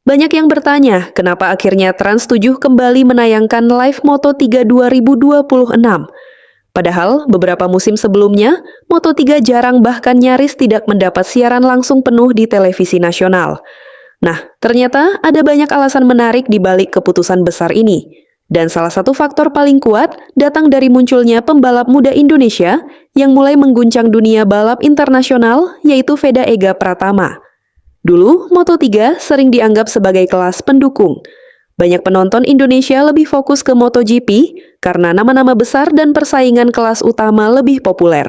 Banyak yang bertanya, kenapa akhirnya Trans7 kembali menayangkan live Moto3 2026? Padahal beberapa musim sebelumnya, Moto3 jarang bahkan nyaris tidak mendapat siaran langsung penuh di televisi nasional. Nah, ternyata ada banyak alasan menarik di balik keputusan besar ini. Dan salah satu faktor paling kuat datang dari munculnya pembalap muda Indonesia yang mulai mengguncang dunia balap internasional, yaitu Veda Ega Pratama. Dulu, Moto3 sering dianggap sebagai kelas pendukung. Banyak penonton Indonesia lebih fokus ke MotoGP karena nama-nama besar dan persaingan kelas utama lebih populer.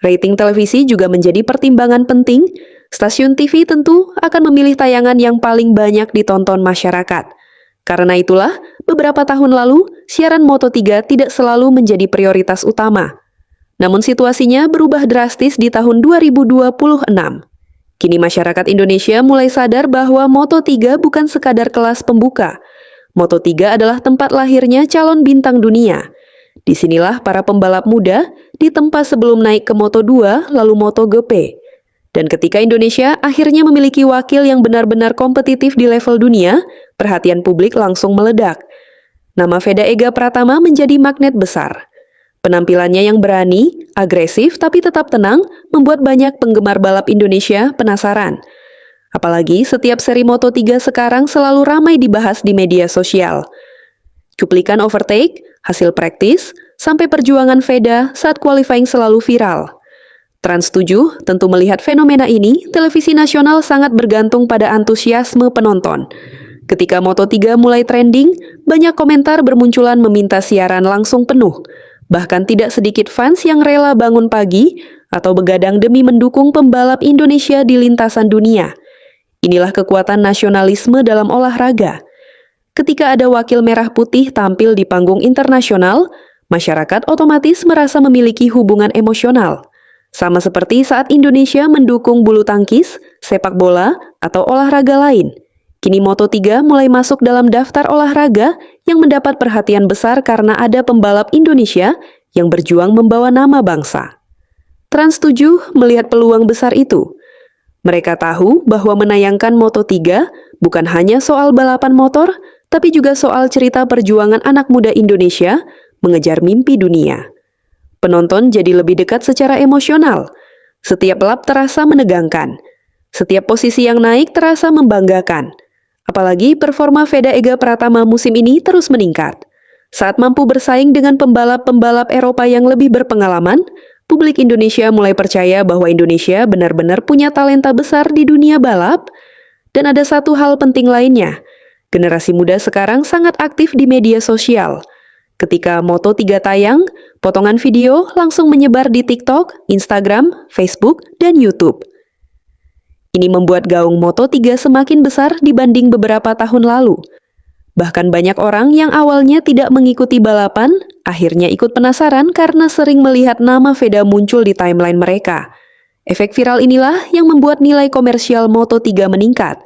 Rating televisi juga menjadi pertimbangan penting. Stasiun TV tentu akan memilih tayangan yang paling banyak ditonton masyarakat. Karena itulah, beberapa tahun lalu, siaran Moto3 tidak selalu menjadi prioritas utama. Namun situasinya berubah drastis di tahun 2026. Kini masyarakat Indonesia mulai sadar bahwa Moto3 bukan sekadar kelas pembuka. Moto3 adalah tempat lahirnya calon bintang dunia. Disinilah para pembalap muda ditempa sebelum naik ke Moto2 lalu MotoGP. Dan ketika Indonesia akhirnya memiliki wakil yang benar-benar kompetitif di level dunia, perhatian publik langsung meledak. Nama Veda Ega Pratama menjadi magnet besar. Penampilannya yang berani, agresif tapi tetap tenang membuat banyak penggemar balap Indonesia penasaran. Apalagi setiap seri Moto3 sekarang selalu ramai dibahas di media sosial. Cuplikan overtake, hasil praktis, sampai perjuangan Veda saat qualifying selalu viral. Trans7 tentu melihat fenomena ini, televisi nasional sangat bergantung pada antusiasme penonton. Ketika Moto3 mulai trending, banyak komentar bermunculan meminta siaran langsung penuh. Bahkan tidak sedikit fans yang rela bangun pagi atau begadang demi mendukung pembalap Indonesia di lintasan dunia. Inilah kekuatan nasionalisme dalam olahraga. Ketika ada wakil merah putih tampil di panggung internasional, masyarakat otomatis merasa memiliki hubungan emosional. Sama seperti saat Indonesia mendukung bulu tangkis, sepak bola, atau olahraga lain. Kini Moto3 mulai masuk dalam daftar olahraga yang mendapat perhatian besar karena ada pembalap Indonesia yang berjuang membawa nama bangsa. Trans7 melihat peluang besar itu. Mereka tahu bahwa menayangkan Moto3 bukan hanya soal balapan motor, tapi juga soal cerita perjuangan anak muda Indonesia mengejar mimpi dunia. Penonton jadi lebih dekat secara emosional. Setiap lap terasa menegangkan. Setiap posisi yang naik terasa membanggakan. Apalagi performa Veda Ega Pratama musim ini terus meningkat. Saat mampu bersaing dengan pembalap-pembalap Eropa yang lebih berpengalaman, publik Indonesia mulai percaya bahwa Indonesia benar-benar punya talenta besar di dunia balap. Dan ada satu hal penting lainnya, generasi muda sekarang sangat aktif di media sosial. Ketika Moto3 tayang, potongan video langsung menyebar di TikTok, Instagram, Facebook, dan YouTube. Ini membuat gaung Moto3 semakin besar dibanding beberapa tahun lalu. Bahkan banyak orang yang awalnya tidak mengikuti balapan, akhirnya ikut penasaran karena sering melihat nama Veda muncul di timeline mereka. Efek viral inilah yang membuat nilai komersial Moto3 meningkat.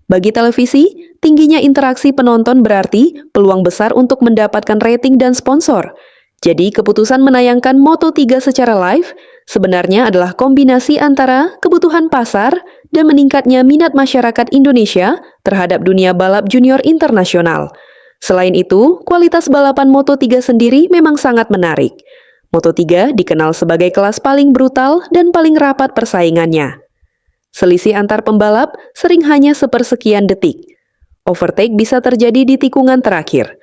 Bagi televisi, tingginya interaksi penonton berarti peluang besar untuk mendapatkan rating dan sponsor. Jadi keputusan menayangkan Moto3 secara live sebenarnya adalah kombinasi antara kebutuhan pasar dan meningkatnya minat masyarakat Indonesia terhadap dunia balap junior internasional. Selain itu, kualitas balapan Moto3 sendiri memang sangat menarik. Moto3 dikenal sebagai kelas paling brutal dan paling rapat persaingannya. Selisih antar pembalap sering hanya sepersekian detik. Overtake bisa terjadi di tikungan terakhir.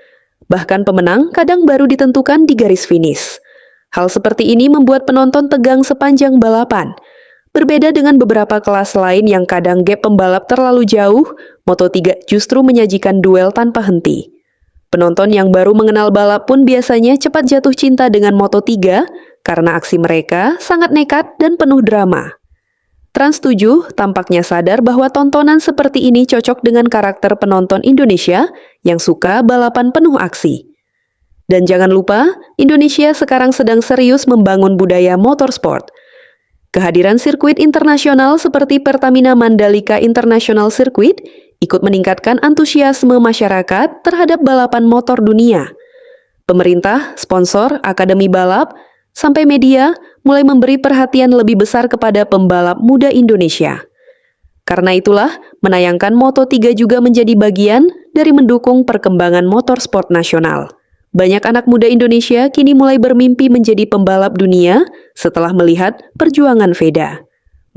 Bahkan pemenang kadang baru ditentukan di garis finish. Hal seperti ini membuat penonton tegang sepanjang balapan. Berbeda dengan beberapa kelas lain yang kadang gap pembalap terlalu jauh, Moto3 justru menyajikan duel tanpa henti. Penonton yang baru mengenal balap pun biasanya cepat jatuh cinta dengan Moto3 karena aksi mereka sangat nekat dan penuh drama. Trans7 tampaknya sadar bahwa tontonan seperti ini cocok dengan karakter penonton Indonesia yang suka balapan penuh aksi. Dan jangan lupa, Indonesia sekarang sedang serius membangun budaya motorsport. Kehadiran sirkuit internasional seperti Pertamina Mandalika International Circuit ikut meningkatkan antusiasme masyarakat terhadap balapan motor dunia. Pemerintah, sponsor, akademi balap, sampai media mulai memberi perhatian lebih besar kepada pembalap muda Indonesia. Karena itulah, menayangkan Moto3 juga menjadi bagian dari mendukung perkembangan motorsport nasional. Banyak anak muda Indonesia kini mulai bermimpi menjadi pembalap dunia setelah melihat perjuangan Veda.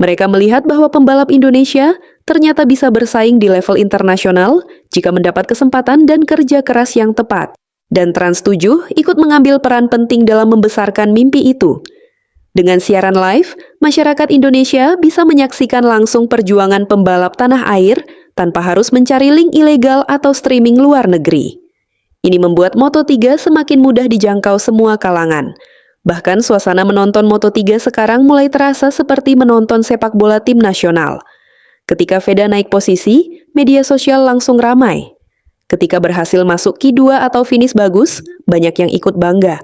Mereka melihat bahwa pembalap Indonesia ternyata bisa bersaing di level internasional jika mendapat kesempatan dan kerja keras yang tepat. Dan Trans7 ikut mengambil peran penting dalam membesarkan mimpi itu. Dengan siaran live, masyarakat Indonesia bisa menyaksikan langsung perjuangan pembalap tanah air tanpa harus mencari link ilegal atau streaming luar negeri. Ini membuat Moto3 semakin mudah dijangkau semua kalangan. Bahkan suasana menonton Moto3 sekarang mulai terasa seperti menonton sepak bola tim nasional. Ketika Veda naik posisi, media sosial langsung ramai. Ketika berhasil masuk Q2 atau finish bagus, banyak yang ikut bangga.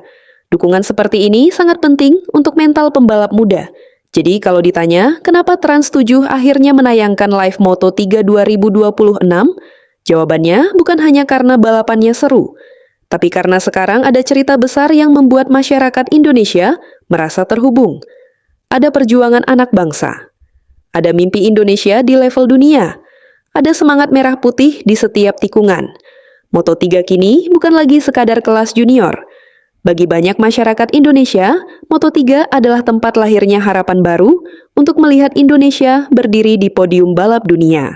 Dukungan seperti ini sangat penting untuk mental pembalap muda. Jadi kalau ditanya, kenapa Trans7 akhirnya menayangkan live Moto3 2026? Jawabannya bukan hanya karena balapannya seru, tapi karena sekarang ada cerita besar yang membuat masyarakat Indonesia merasa terhubung. Ada perjuangan anak bangsa. Ada mimpi Indonesia di level dunia. Ada semangat merah putih di setiap tikungan. Moto3 kini bukan lagi sekadar kelas junior. Bagi banyak masyarakat Indonesia, Moto3 adalah tempat lahirnya harapan baru untuk melihat Indonesia berdiri di podium balap dunia.